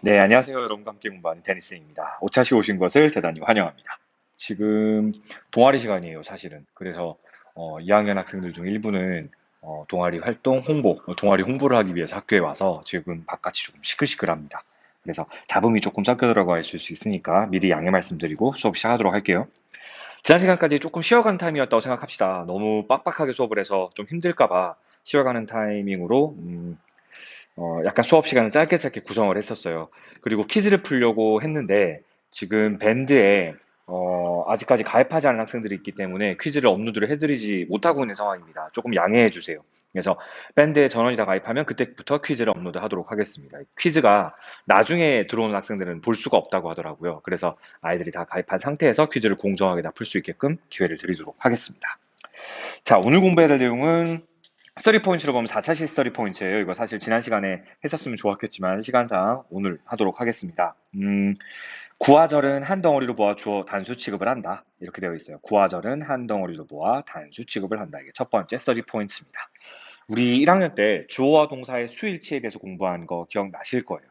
네, 안녕하세요. 여러분과 함께 공부하는 테니스입니다. 오차시 오신 것을 대단히 환영합니다. 지금 동아리 시간이에요, 사실은. 그래서 2학년 학생들 중 일부는 동아리 활동 홍보, 동아리 홍보를 하기 위해서 학교에 와서 지금 바깥이 조금 시끌시끌합니다. 그래서 잡음이 조금 섞여 들어가 있을 수 있으니까 미리 양해 말씀드리고 수업 시작하도록 할게요. 지난 시간까지 조금 쉬어가는 타임이었다고 생각합시다. 너무 빡빡하게 수업을 해서 좀 힘들까 봐 쉬어가는 타이밍으로 약간 수업 시간을 짧게 짧게 구성을 했었어요. 그리고 퀴즈를 풀려고 했는데 지금 밴드에 아직까지 가입하지 않은 학생들이 있기 때문에 퀴즈를 업로드를 해드리지 못하고 있는 상황입니다. 조금 양해해 주세요. 그래서 밴드에 전원이 다 가입하면 그때부터 퀴즈를 업로드 하도록 하겠습니다. 퀴즈가 나중에 들어오는 학생들은 볼 수가 없다고 하더라고요. 그래서 아이들이 다 가입한 상태에서 퀴즈를 공정하게 다 풀 수 있게끔 기회를 드리도록 하겠습니다. 자, 오늘 공부해야 될 내용은 스터디 포인트로 보면 4차시 스터디 포인트예요. 이거 사실 지난 시간에 했었으면 좋았겠지만 시간상 오늘 하도록 하겠습니다. 구하절은 한 덩어리로 모아 주어 단수 취급을 한다. 이렇게 되어 있어요. 구하절은 한 덩어리로 모아 단수 취급을 한다. 이게 첫 번째 스터디 포인트입니다. 우리 1학년 때 주어와 동사의 수일치에 대해서 공부한 거 기억나실 거예요.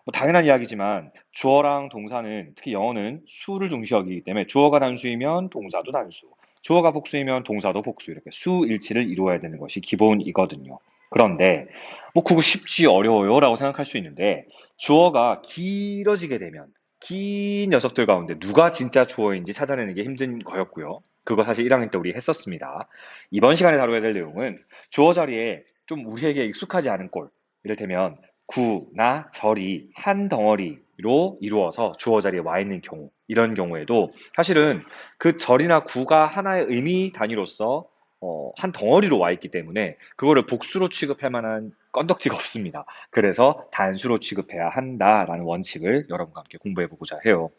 뭐 당연한 이야기지만 주어랑 동사는 특히 영어는 수를 중시하기 때문에 주어가 단수이면 동사도 단수, 주어가 복수이면 동사도 복수 이렇게 수일치를 이루어야 되는 것이 기본이거든요. 그런데 뭐 그거 쉽지 어려워요라고 생각할 수 있는데 주어가 길어지게 되면 긴 녀석들 가운데 누가 진짜 주어인지 찾아내는 게 힘든 거였고요. 그거 사실 1학년 때 우리 했었습니다. 이번 시간에 다뤄야 될 내용은 주어 자리에 좀 우리에게 익숙하지 않은 꼴, 이를테면 구나 절이 한 덩어리로 이루어서 주어 자리에 와 있는 경우, 이런 경우에도 사실은 그 절이나 구가 하나의 의미 단위로서 한 덩어리로 와 있기 때문에 그거를 복수로 취급할 만한 건덕지가 없습니다. 그래서 단수로 취급해야 한다라는 원칙을 여러분과 함께 공부해 보고자 해요.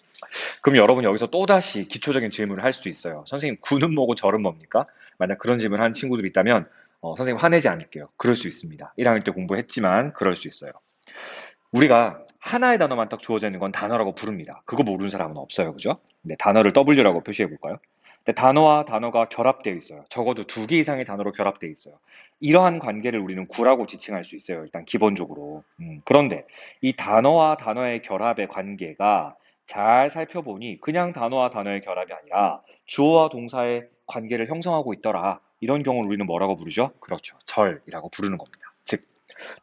그럼 여러분 여기서 또다시 기초적인 질문을 할 수도 있어요. 선생님, 구는 뭐고 절은 뭡니까? 만약 그런 질문을 하는 친구들이 있다면 선생님 화내지 않을게요. 그럴 수 있습니다. 1학년 때 공부했지만 그럴 수 있어요. 우리가 하나의 단어만 딱 주어져 있는 건 단어라고 부릅니다. 그거 모르는 사람은 없어요. 그죠? 네, 단어를 W라고 표시해 볼까요? 근데 단어와 단어가 결합되어 있어요. 적어도 두 개 이상의 단어로 결합되어 있어요. 이러한 관계를 우리는 구라고 지칭할 수 있어요. 일단 기본적으로. 그런데 이 단어와 단어의 결합의 관계가 잘 살펴보니 그냥 단어와 단어의 결합이 아니라 주어와 동사의 관계를 형성하고 있더라. 이런 경우를 우리는 뭐라고 부르죠? 그렇죠. 절이라고 부르는 겁니다. 즉,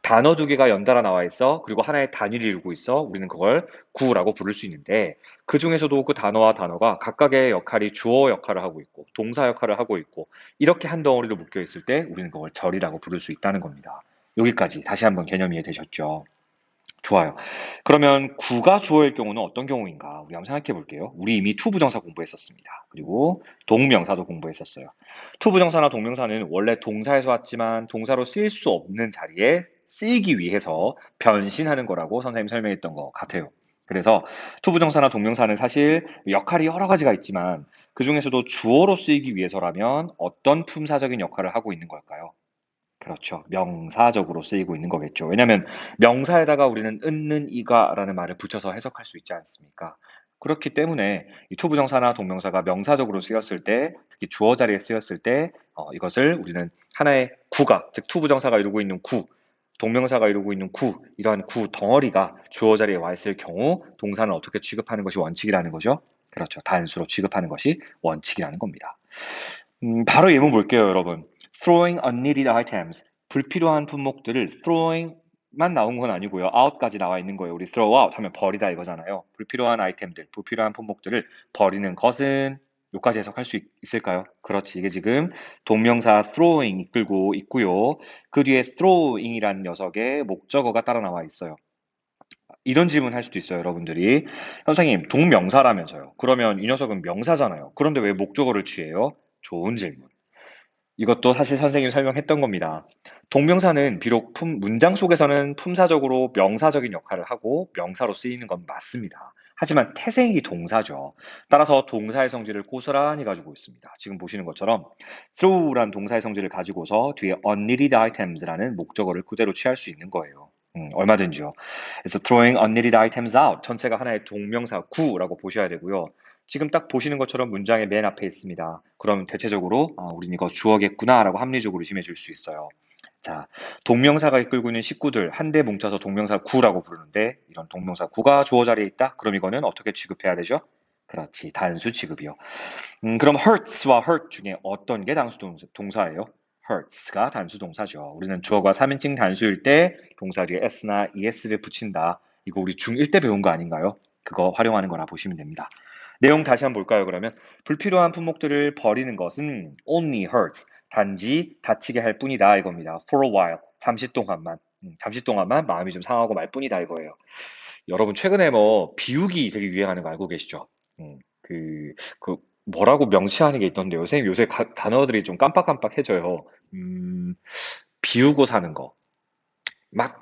단어 두 개가 연달아 나와 있어. 그리고 하나의 단위를 이루고 있어. 우리는 그걸 구라고 부를 수 있는데 그 중에서도 그 단어와 단어가 각각의 역할이 주어 역할을 하고 있고 동사 역할을 하고 있고 이렇게 한 덩어리로 묶여 있을 때 우리는 그걸 절이라고 부를 수 있다는 겁니다. 여기까지 다시 한번 개념 이해되셨죠? 좋아요. 그러면 구가 주어일 경우는 어떤 경우인가? 우리 한번 생각해 볼게요. 우리 이미 투부정사 공부했었습니다. 그리고 동명사도 공부했었어요. 투부정사나 동명사는 원래 동사에서 왔지만 동사로 쓰일 수 없는 자리에 쓰이기 위해서 변신하는 거라고 선생님 설명했던 것 같아요. 그래서 투부정사나 동명사는 사실 역할이 여러 가지가 있지만 그 중에서도 주어로 쓰이기 위해서라면 어떤 품사적인 역할을 하고 있는 걸까요? 그렇죠. 명사적으로 쓰이고 있는 거겠죠. 왜냐하면 명사에다가 우리는 은는 이가라는 말을 붙여서 해석할 수 있지 않습니까? 그렇기 때문에 이 투부정사나 동명사가 명사적으로 쓰였을 때, 특히 주어 자리에 쓰였을 때, 이것을 우리는 하나의 구가, 즉 투부정사가 이루고 있는 구, 동명사가 이루고 있는 구, 이러한 구 덩어리가 주어 자리에 와 있을 경우 동사는 어떻게 취급하는 것이 원칙이라는 거죠? 그렇죠. 단수로 취급하는 것이 원칙이라는 겁니다. 바로 예문 볼게요, 여러분. throwing unneeded items. 불필요한 품목들을 throwing만 나온 건 아니고요. out까지 나와 있는 거예요. 우리 throw out 하면 버리다 이거잖아요. 불필요한 아이템들, 불필요한 품목들을 버리는 것은 여기까지 해석할 수 있을까요? 그렇지. 이게 지금 동명사 throwing 이끌고 있고요. 그 뒤에 throwing이라는 녀석의 목적어가 따라 나와 있어요. 이런 질문 할 수도 있어요, 여러분들이. 선생님, 동명사라면서요. 그러면 이 녀석은 명사잖아요. 그런데 왜 목적어를 취해요? 좋은 질문. 이것도 사실 선생님이 설명했던 겁니다. 동명사는 비록 문장 속에서는 품사적으로 명사적인 역할을 하고 명사로 쓰이는 건 맞습니다. 하지만 태생이 동사죠. 따라서 동사의 성질을 고스란히 가지고 있습니다. 지금 보시는 것처럼 throw란 동사의 성질을 가지고서 뒤에 unneeded items라는 목적어를 그대로 취할 수 있는 거예요. 얼마든지요. 그래서 throwing unneeded items out 전체가 하나의 동명사 구라고 보셔야 되고요. 지금 딱 보시는 것처럼 문장의 맨 앞에 있습니다. 그럼 대체적으로 우린 이거 주어겠구나라고 합리적으로 의심해 줄 수 있어요. 자, 동명사가 이끌고 있는 식구들 한 대 뭉쳐서 동명사 구라고 부르는데 이런 동명사 구가 주어 자리에 있다? 그럼 이거는 어떻게 취급해야 되죠? 그렇지, 단수 취급이요. 그럼 hurts와 hurt 중에 어떤 게 단수 동사예요? hurts가 단수 동사죠. 우리는 주어가 3인칭 단수일 때 동사 뒤에 s나 es를 붙인다. 이거 우리 중1 때 배운 거 아닌가요? 그거 활용하는 거라 보시면 됩니다. 내용 다시 한번 볼까요, 그러면? 불필요한 품목들을 버리는 것은 only hurts. 단지 다치게 할 뿐이다 이겁니다. For a while. 잠시 동안만. 잠시 동안만 마음이 좀 상하고 말 뿐이다 이거예요. 여러분 최근에 뭐 비우기 되게 유행하는 거 알고 계시죠? 그 뭐라고 명시하는 게 있던데요. 선생님 요새 단어들이 좀 깜빡깜빡해져요. 비우고 사는 거. 막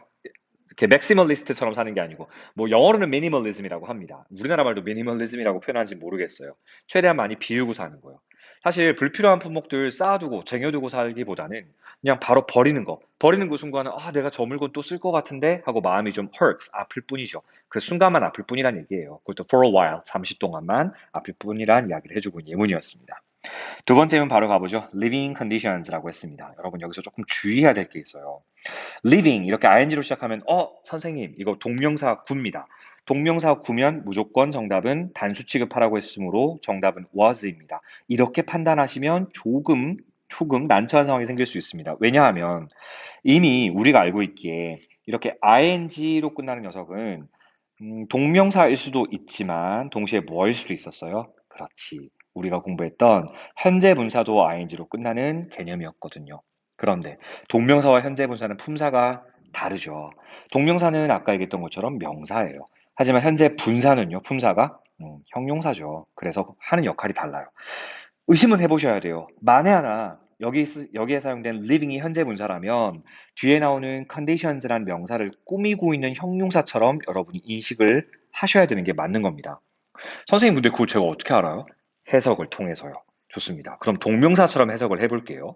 이렇게 맥시멀리스트처럼 사는 게 아니고 뭐 영어로는 미니멀리즘이라고 합니다. 우리나라 말도 미니멀리즘이라고 표현하는지 모르겠어요. 최대한 많이 비우고 사는 거예요. 사실 불필요한 품목들 쌓아두고 쟁여두고 살기보다는 그냥 바로 버리는 거. 버리는 그 순간은 아 내가 저 물건 또 쓸 것 같은데 하고 마음이 좀 hurts 아플 뿐이죠. 그 순간만 아플 뿐이란 얘기예요. 그것도 for a while 잠시 동안만 아플 뿐이란 이야기를 해주고 있는 예문이었습니다. 두 번째는 바로 가보죠. living conditions라고 했습니다. 여러분 여기서 조금 주의해야 될 게 있어요. living 이렇게 ing로 시작하면 선생님 이거 동명사 구입니다. 동명사 구면 무조건 정답은 단수 취급하라고 했으므로 정답은 was입니다. 이렇게 판단하시면 조금 난처한 상황이 생길 수 있습니다. 왜냐하면 이미 우리가 알고 있기에 이렇게 ing로 끝나는 녀석은 동명사일 수도 있지만 동시에 뭐일 수도 있었어요? 그렇지. 우리가 공부했던 현재 분사도 ing로 끝나는 개념이었거든요. 그런데 동명사와 현재 분사는 품사가 다르죠. 동명사는 아까 얘기했던 것처럼 명사예요. 하지만 현재 분사는요, 품사가 형용사죠. 그래서 하는 역할이 달라요. 의심은 해보셔야 돼요. 만에 하나 여기에 사용된 living이 현재 분사라면 뒤에 나오는 conditions라는 명사를 꾸미고 있는 형용사처럼 여러분이 인식을 하셔야 되는 게 맞는 겁니다. 선생님, 근데 그걸 제가 어떻게 알아요? 해석을 통해서요. 좋습니다. 그럼 동명사처럼 해석을 해볼게요.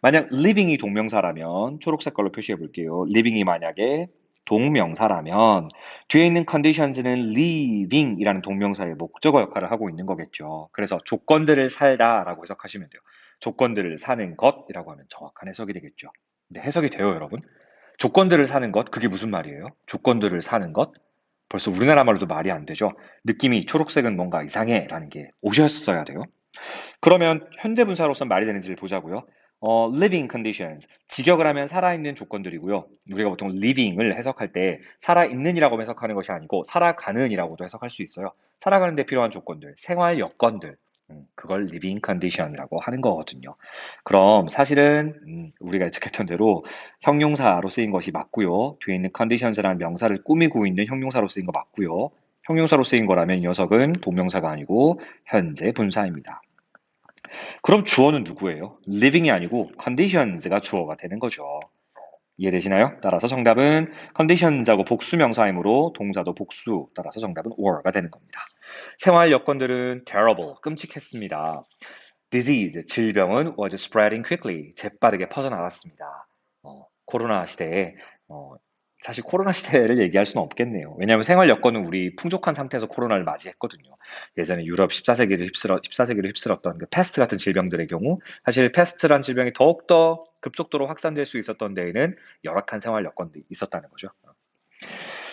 만약 living이 동명사라면 초록색 걸로 표시해 볼게요. living이 만약에 동명사라면 뒤에 있는 conditions는 living이라는 동명사의 목적어 역할을 하고 있는 거겠죠. 그래서 조건들을 살다라고 해석하시면 돼요. 조건들을 사는 것이라고 하면 정확한 해석이 되겠죠. 근데 해석이 돼요, 여러분? 조건들을 사는 것, 그게 무슨 말이에요? 조건들을 사는 것? 벌써 우리나라 말로도 말이 안 되죠. 느낌이 초록색은 뭔가 이상해라는 게 오셨어야 돼요. 그러면 현대분사로서 말이 되는지를 보자고요. living conditions. 직역을 하면 살아있는 조건들이고요. 우리가 보통 living을 해석할 때 살아있는이라고 해석하는 것이 아니고 살아가는이라고도 해석할 수 있어요. 살아가는 데 필요한 조건들, 생활 여건들. 그걸 living condition이라고 하는 거거든요. 그럼 사실은 우리가 예측했던 대로 형용사로 쓰인 것이 맞고요. 뒤에 있는 conditions라는 명사를 꾸미고 있는 형용사로 쓰인 거 맞고요. 형용사로 쓰인 거라면 이 녀석은 동명사가 아니고 현재 분사입니다. 그럼 주어는 누구예요? living이 아니고 conditions가 주어가 되는 거죠. 이해되시나요? 따라서 정답은 conditions하고 복수 명사이므로 동사도 복수, 따라서 정답은 were가 되는 겁니다. 생활 여건들은 terrible, 끔찍했습니다. disease, 질병은 was spreading quickly, 재빠르게 퍼져나갔습니다. 코로나 시대에 사실 코로나 시대를 얘기할 수는 없겠네요. 왜냐하면 생활 여건은 우리 풍족한 상태에서 코로나를 맞이했거든요. 예전에 유럽 14세기를 휩쓸었던 그 패스트 같은 질병들의 경우 사실 패스트란 질병이 더욱더 급속도로 확산될 수 있었던 데에는 열악한 생활 여건도 있었다는 거죠.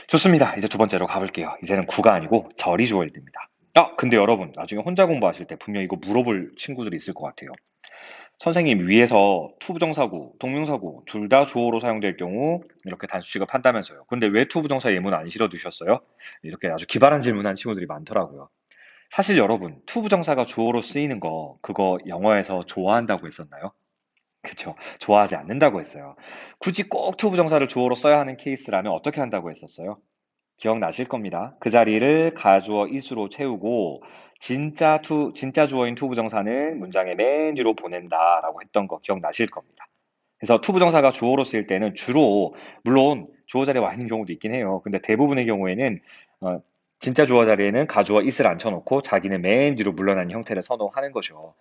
좋습니다. 이제 두 번째로 가볼게요. 이제는 구가 아니고 절이 주어야 됩니다. 근데 여러분 나중에 혼자 공부하실 때 분명 이거 물어볼 친구들이 있을 것 같아요. 선생님 위에서 투부정사구, 동명사구 둘 다 주어로 사용될 경우 이렇게 단수 취급한다면서요. 근데 왜 투부정사 예문 안 실어 두셨어요? 이렇게 아주 기발한 질문한 친구들이 많더라고요. 사실 여러분 투부정사가 주어로 쓰이는 거 그거 영어에서 좋아한다고 했었나요? 그쵸. 좋아하지 않는다고 했어요. 굳이 꼭 투부정사를 주어로 써야 하는 케이스라면 어떻게 한다고 했었어요? 기억나실 겁니다. 그 자리를 가주어 is로 채우고 진짜 주어인 투부정사는 문장의 맨 뒤로 보낸다라고 했던 거 기억나실 겁니다. 그래서 투부정사가 주어로 쓰일 때는 주로 물론 주어 자리에 와 있는 경우도 있긴 해요. 근데 대부분의 경우에는 어, 진짜 주어 자리에는 가주어 is를 앉혀놓고 자기는 맨 뒤로 물러나는 형태를 선호하는 거죠.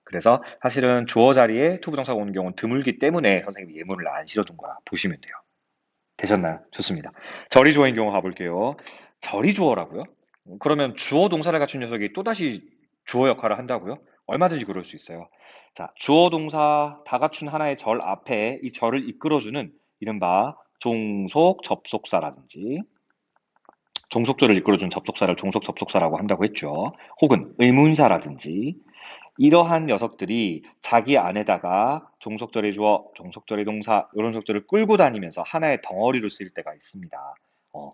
그래서 사실은 주어 자리에 투부정사가 오는 경우는 드물기 때문에 선생님이 예문을 안 실어둔 거라 보시면 돼요. 되셨나요? 좋습니다. 절이 주어인 경우 가볼게요. 절이 주어라고요? 그러면 주어 동사를 갖춘 녀석이 또다시 주어 역할을 한다고요? 얼마든지 그럴 수 있어요. 자, 주어 동사 다 갖춘 하나의 절 앞에 이 절을 이끌어주는 이른바 종속 접속사라든지 종속절을 이끌어준 접속사를 종속 접속사라고 한다고 했죠. 혹은 의문사라든지 이러한 녀석들이 자기 안에다가 종속절의 주어, 종속절의 동사, 이런 속절을 끌고 다니면서 하나의 덩어리로 쓰일 때가 있습니다.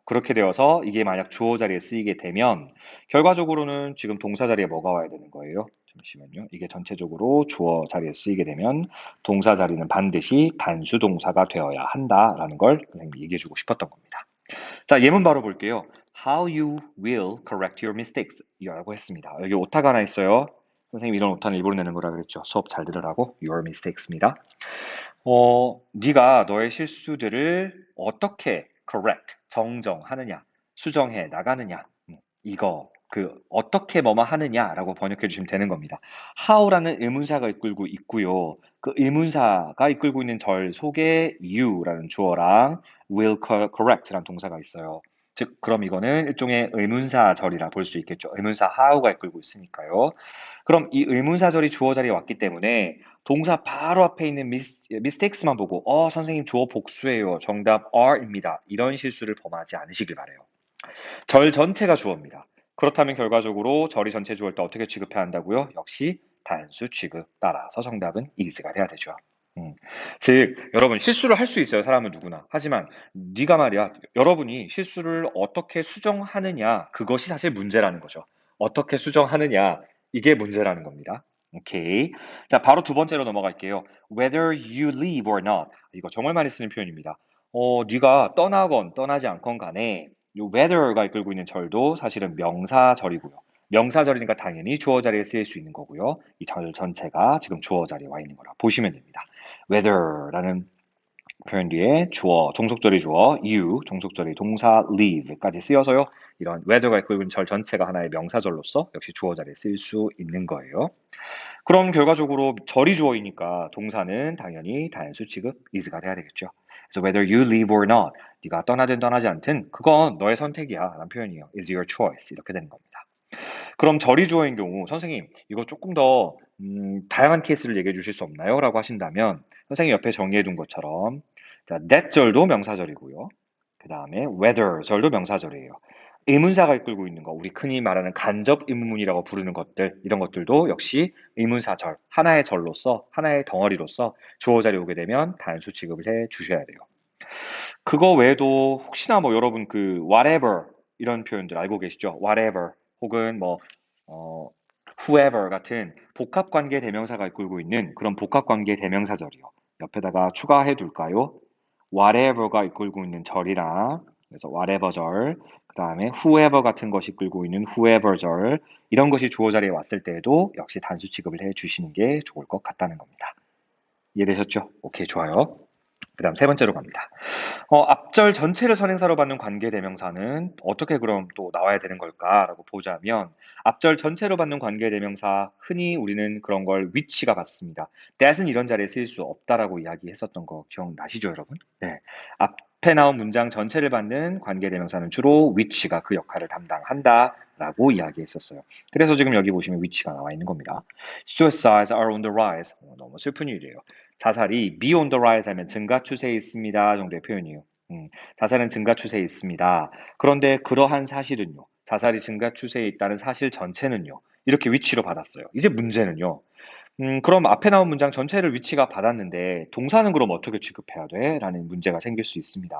그렇게 되어서 이게 만약 주어 자리에 쓰이게 되면 결과적으로는 지금 동사 자리에 뭐가 와야 되는 거예요? 잠시만요. 이게 전체적으로 주어 자리에 쓰이게 되면 동사 자리는 반드시 단수 동사가 되어야 한다라는 걸 선생님이 얘기해 주고 싶었던 겁니다. 자, 예문 바로 볼게요. How you will correct your mistakes. 이라고 했습니다. 여기 오타가 하나 있어요. 선생님 이런 오타는 일부러 내는 거라 그랬죠. 수업 잘 들으라고. Your mistakes입니다. 네가 너의 실수들을 어떻게 correct, 정정하느냐, 수정해 나가느냐. 이거 어떻게 뭐뭐 하느냐라고 번역해 주시면 되는 겁니다. how라는 의문사가 이끌고 있고요. 그 의문사가 이끌고 있는 절 속에 you라는 주어랑 will correct라는 동사가 있어요. 즉, 그럼 이거는 일종의 의문사절이라 볼 수 있겠죠. 의문사 how가 이끌고 있으니까요. 그럼 이 의문사절이 주어 자리에 왔기 때문에 동사 바로 앞에 있는 mistakes만 보고 선생님 주어 복수예요. 정답 are입니다. 이런 실수를 범하지 않으시길 바래요. 절 전체가 주어입니다. 그렇다면 결과적으로 절이 전체 주어일 때 어떻게 취급해야 한다고요? 역시 단수 취급. 따라서 정답은 is가 돼야 되죠. 즉, 여러분 실수를 할 수 있어요. 사람은 누구나. 하지만 네가 말이야. 여러분이 실수를 어떻게 수정하느냐. 그것이 사실 문제라는 거죠. 어떻게 수정하느냐. 이게 문제라는 겁니다. 오케이. 자, 바로 두 번째로 넘어갈게요. Whether you leave or not. 이거 정말 많이 쓰는 표현입니다. 네가 떠나건 떠나지 않건 간에 이 whether가 이끌고 있는 절도 사실은 명사절이고요. 명사절이니까 당연히 주어 자리에 쓰일 수 있는 거고요. 이 절 전체가 지금 주어 자리에 와 있는 거라 보시면 됩니다. whether라는 표현 뒤에 주어, 종속절이 주어, you, 종속절이 동사, leave까지 쓰여서요. 이런 whether가 이끌고 있는 절 전체가 하나의 명사절로서 역시 주어 자리에 쓰일 수 있는 거예요. 그럼 결과적으로 절이 주어이니까 동사는 당연히 단수 취급 is가 돼야 되겠죠. 그래서 whether you leave or not, 네가 떠나든 떠나지 않든 그건 너의 선택이야 라는 표현이에요. is your choice 이렇게 되는 겁니다. 그럼 절이 주어인 경우 선생님 이거 조금 더 다양한 케이스를 얘기해 주실 수 없나요? 라고 하신다면 선생님 옆에 정리해 둔 것처럼 자, that 절도 명사절이고요. 그 다음에 whether 절도 명사절이에요. 의문사가 이끌고 있는 거, 우리 흔히 말하는 간접 의문문이라고 부르는 것들, 이런 것들도 역시 의문사절, 하나의 절로서, 하나의 덩어리로서 주어 자리에 오게 되면 단수 취급을 해 주셔야 돼요. 그거 외에도 혹시나 뭐 여러분 whatever 이런 표현들 알고 계시죠? whatever 혹은 whoever 같은 복합관계 대명사가 이끌고 있는 그런 복합관계 대명사절이요. 옆에다가 추가해 둘까요? whatever가 이끌고 있는 절이랑 그래서 whatever 절, 그 다음에 whoever 같은 것이 이끌고 있는 whoever 절 이런 것이 주어 자리에 왔을 때에도 역시 단수 취급을 해 주시는 게 좋을 것 같다는 겁니다. 이해되셨죠? 오케이, 좋아요. 그 다음 세 번째로 갑니다. 앞절 전체를 선행사로 받는 관계대명사는 어떻게 그럼 또 나와야 되는 걸까라고 보자면 앞절 전체로 받는 관계대명사 흔히 우리는 그런 걸 which가 받습니다. that은 이런 자리에 쓰일 수 없다라고 이야기했었던 거 기억나시죠, 여러분? 네. 앞에 나온 문장 전체를 받는 관계대명사는 주로 which가 그 역할을 담당한다라고 이야기했었어요. 그래서 지금 여기 보시면 which가 나와 있는 겁니다. Suicides are on the rise. 너무 슬픈 일이에요. 자살이 be on the rise 하면 증가 추세에 있습니다 정도의 표현이에요. 자살은 증가 추세에 있습니다. 그런데 그러한 사실은요. 자살이 증가 추세에 있다는 사실 전체는요. 이렇게 위치로 받았어요. 이제 문제는요. 그럼 앞에 나온 문장 전체를 위치가 받았는데 동사는 그럼 어떻게 취급해야 돼? 라는 문제가 생길 수 있습니다.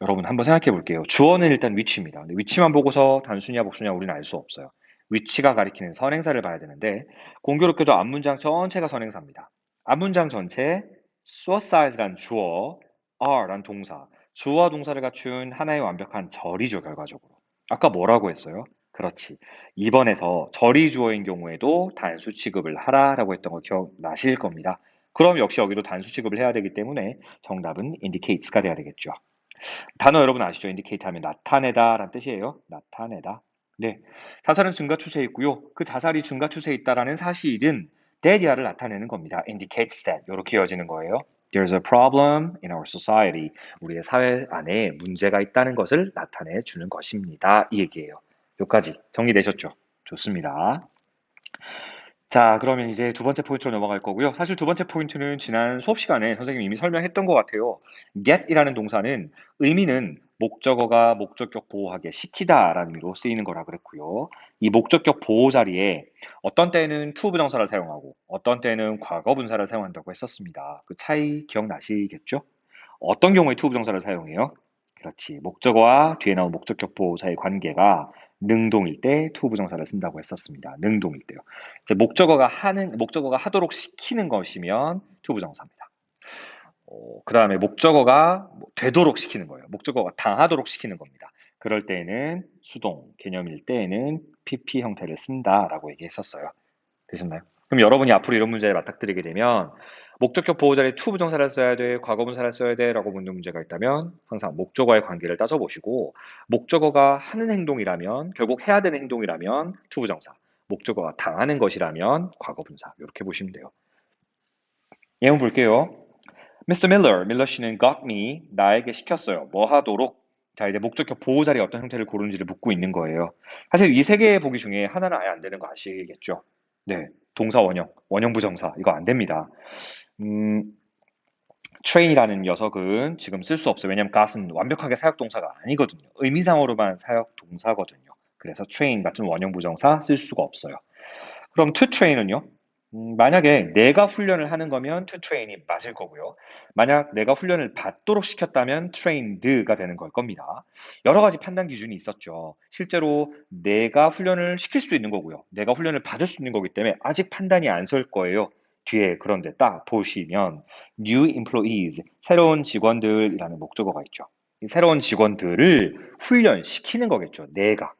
여러분 한번 생각해 볼게요. 주어는 일단 위치입니다. 근데 위치만 보고서 단수냐 복수냐 우리는 알 수 없어요. 위치가 가리키는 선행사를 봐야 되는데 공교롭게도 앞문장 전체가 선행사입니다. 앞문장 전체 suicide란 주어, are란 동사, 주어와 동사를 갖춘 하나의 완벽한 절이죠, 결과적으로. 아까 뭐라고 했어요? 그렇지. 2번에서 절이 주어인 경우에도 단수 취급을 하라라고 했던 거 기억나실 겁니다. 그럼 역시 여기도 단수 취급을 해야 되기 때문에 정답은 indicates가 돼야 되겠죠. 단어 여러분 아시죠? indicate 하면 나타내다 라는 뜻이에요. 나타내다. 네. 자살은 증가 추세에 있고요. 그 자살이 증가 추세에 있다라는 사실은 that이야를 나타내는 겁니다. indicates that. 이렇게 이어지는 거예요. There's a problem in our society. 우리의 사회 안에 문제가 있다는 것을 나타내 주는 것입니다. 이 얘기예요. 여기까지 정리되셨죠? 좋습니다. 자, 그러면 이제 두 번째 포인트로 넘어갈 거고요. 사실 두 번째 포인트는 지난 수업 시간에 선생님이 이미 설명했던 것 같아요. get이라는 동사는 의미는 목적어가 목적격 보호하게 시키다라는 의미로 쓰이는 거라 그랬고요. 이 목적격 보호 자리에 어떤 때는 to 부정사를 사용하고 어떤 때는 과거 분사를 사용한다고 했었습니다. 그 차이 기억나시겠죠? 어떤 경우에 to 부정사를 사용해요? 그렇지. 목적어와 뒤에 나온 목적격 보호사의 관계가 능동일 때 to 부정사를 쓴다고 했었습니다. 능동일 때요. 이제 목적어가 하도록 시키는 것이면 to 부정사입니다. 그 다음에 목적어가 뭐 되도록 시키는 거예요. 목적어가 당하도록 시키는 겁니다. 그럴 때에는 수동 개념일 때에는 PP 형태를 쓴다라고 얘기했었어요. 되셨나요? 그럼 여러분이 앞으로 이런 문제를 맞닥뜨리게 되면 목적격 보호 자리에 to 부정사를 써야 돼, 과거 분사를 써야 돼 라고 묻는 문제가 있다면 항상 목적어의 관계를 따져보시고 목적어가 하는 행동이라면 결국 해야 되는 행동이라면 to 부정사, 목적어가 당하는 것이라면 과거 분사 이렇게 보시면 돼요. 예문 볼게요. Mr. Miller, 밀러 씨는 got me, 나에게 시켰어요. 뭐 하도록? 자, 이제 목적격 보호 자리 어떤 형태를 고르는지를 묻고 있는 거예요. 사실 이 세 개의 보기 중에 하나는 아예 안 되는 거 아시겠죠? 네, 동사 원형, 원형 부정사 이거 안 됩니다. 음, train이라는 녀석은 지금 쓸 수 없어요. 왜냐면 got은 완벽하게 사역 동사가 아니거든요. 의미상으로만 사역 동사거든요. 그래서 train 같은 원형 부정사 쓸 수가 없어요. 그럼 to train은요? 만약에 내가 훈련을 하는 거면 to train이 맞을 거고요. 만약 내가 훈련을 받도록 시켰다면 trained가 되는 걸 겁니다. 여러 가지 판단 기준이 있었죠. 실제로 내가 훈련을 시킬 수 있는 거고요. 내가 훈련을 받을 수 있는 거기 때문에 아직 판단이 안 설 거예요. 뒤에 그런데 딱 보시면 new employees, 새로운 직원들이라는 목적어가 있죠. 이 새로운 직원들을 훈련시키는 거겠죠. 내가.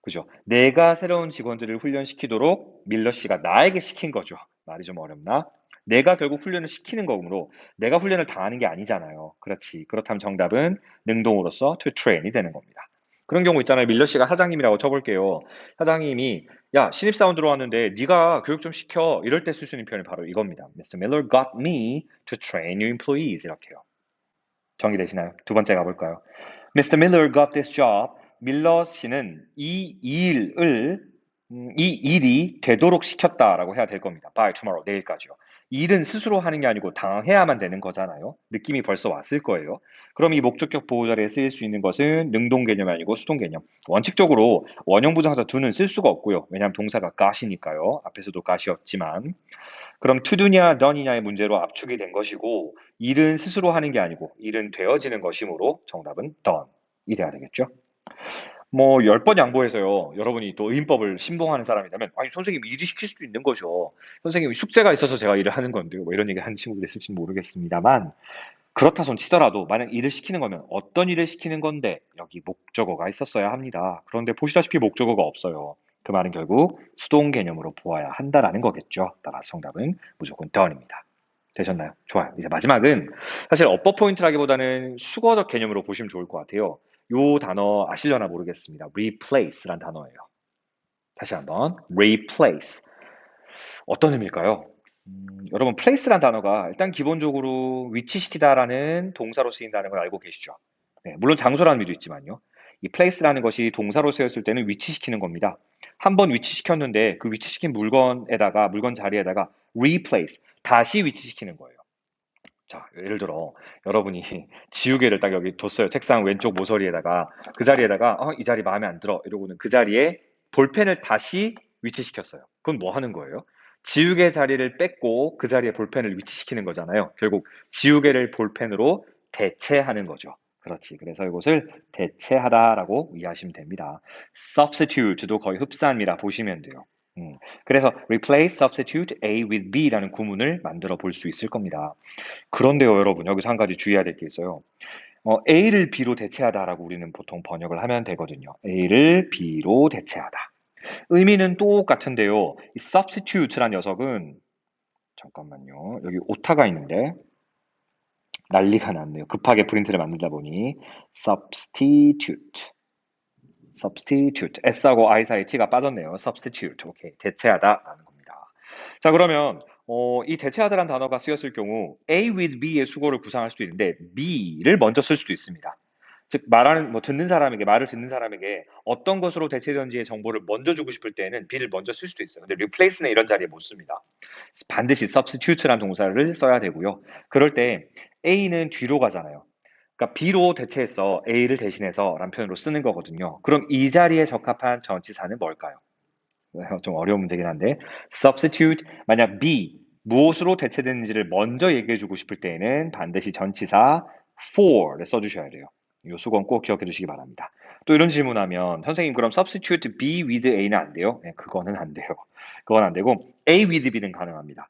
그죠? 내가 새로운 직원들을 훈련시키도록 밀러 씨가 나에게 시킨 거죠. 말이 좀 어렵나? 내가 결국 훈련을 시키는 거므로 내가 훈련을 당하는 게 아니잖아요. 그렇지. 그렇다면 정답은 능동으로서 to train이 되는 겁니다. 그런 경우 있잖아요. 밀러 씨가 사장님이라고 쳐볼게요. 사장님이 야 신입사원 들어왔는데 네가 교육 좀 시켜 이럴 때 쓸 수 있는 표현이 바로 이겁니다. Mr. Miller got me to train new employees 이렇게요. 정리되시나요? 두 번째 가볼까요? Mr. Miller got this job. 밀러 씨는 이 일이 되도록 시켰다라고 해야 될 겁니다. By tomorrow, 내일까지요. 일은 스스로 하는 게 아니고 당해야만 되는 거잖아요. 느낌이 벌써 왔을 거예요. 그럼 이 목적격 보호 자리에 쓰일 수 있는 것은 능동 개념이 아니고 수동 개념. 원칙적으로 원형 부정사 do는 쓸 수가 없고요. 왜냐하면 동사가 got이니까요. 앞에서도 got이었지만. 그럼 to do냐 done이냐의 문제로 압축이 된 것이고 일은 스스로 하는 게 아니고 일은 되어지는 것이므로 정답은 done이 돼야 되겠죠. 뭐 10번 양보해서요. 여러분이 또 의인법을 신봉하는 사람이라면 아니 선생님 일이 시킬 수도 있는 거죠. 선생님이 숙제가 있어서 제가 일을 하는 건데요. 뭐 이런 얘기 하는 친구도 있을지 모르겠습니다만 그렇다 손 치더라도 만약 일을 시키는 거면 어떤 일을 시키는 건데 여기 목적어가 있었어야 합니다. 그런데 보시다시피 목적어가 없어요. 그 말은 결국 수동 개념으로 보아야 한다라는 거겠죠. 따라서 정답은 무조건 done입니다. 되셨나요? 좋아요. 이제 마지막은 사실 업버 포인트라기보다는 수거적 개념으로 보시면 좋을 것 같아요. 요 단어 아시려나 모르겠습니다. replace란 단어예요. 다시 한번 replace. 어떤 의미일까요? 여러분 place란 단어가 일단 기본적으로 위치시키다라는 동사로 쓰인다는 걸 알고 계시죠? 네, 물론 장소라는 의미도 있지만요. 이 place라는 것이 동사로 쓰였을 때는 위치시키는 겁니다. 한 번 위치시켰는데 그 위치시킨 물건에다가 물건 자리에다가 replace 다시 위치시키는 거예요. 자, 예를 들어 여러분이 지우개를 딱 여기 뒀어요. 책상 왼쪽 모서리에다가 그 자리에다가 이 자리 마음에 안 들어 이러고는 그 자리에 볼펜을 다시 위치시켰어요. 그건 뭐 하는 거예요? 지우개 자리를 뺏고 그 자리에 볼펜을 위치시키는 거잖아요. 결국 지우개를 볼펜으로 대체하는 거죠. 그렇지. 그래서 이것을 대체하다라고 이해하시면 됩니다. substitute도 거의 흡사합니다. 보시면 돼요. 그래서 replace, substitute A with B라는 구문을 만들어 볼 수 있을 겁니다. 그런데요, 여러분, 여기서 한 가지 주의해야 될 게 있어요. A를 B로 대체하다라고 우리는 보통 번역을 하면 되거든요. A를 B로 대체하다. 의미는 똑같은데요. 이 substitute란 녀석은 잠깐만요. 여기 오타가 있는데 난리가 났네요. 급하게 프린트를 만들다 보니 substitute S하고 I 사이 T가 빠졌네요. substitute 오케이 대체하다라는 겁니다. 자 그러면 이 대체하다라는 단어가 쓰였을 경우 A with B의 수거를 구상할 수도 있는데 B를 먼저 쓸 수도 있습니다. 즉 말하는 뭐 듣는 사람에게 말을 듣는 사람에게 어떤 것으로 대체되는지의 정보를 먼저 주고 싶을 때는 be를 먼저 쓸 수도 있어요. 근데 replace는 이런 자리에 못 씁니다. 반드시 substitute라는 동사를 써야 되고요. 그럴 때 A는 뒤로 가잖아요. 그러니까 B로 대체해서 A를 대신해서 라는 표현으로 쓰는 거거든요. 그럼 이 자리에 적합한 전치사는 뭘까요? 좀 어려운 문제긴 한데 substitute 만약 B 무엇으로 대체되는지를 먼저 얘기해 주고 싶을 때에는 반드시 전치사 for를 써주셔야 돼요. 이 수건 꼭 기억해 두시기 바랍니다. 또 이런 질문하면 선생님 그럼 substitute B with A는 안 돼요? 네, 그거는 안 돼요. 그건 안 되고 A with B는 가능합니다.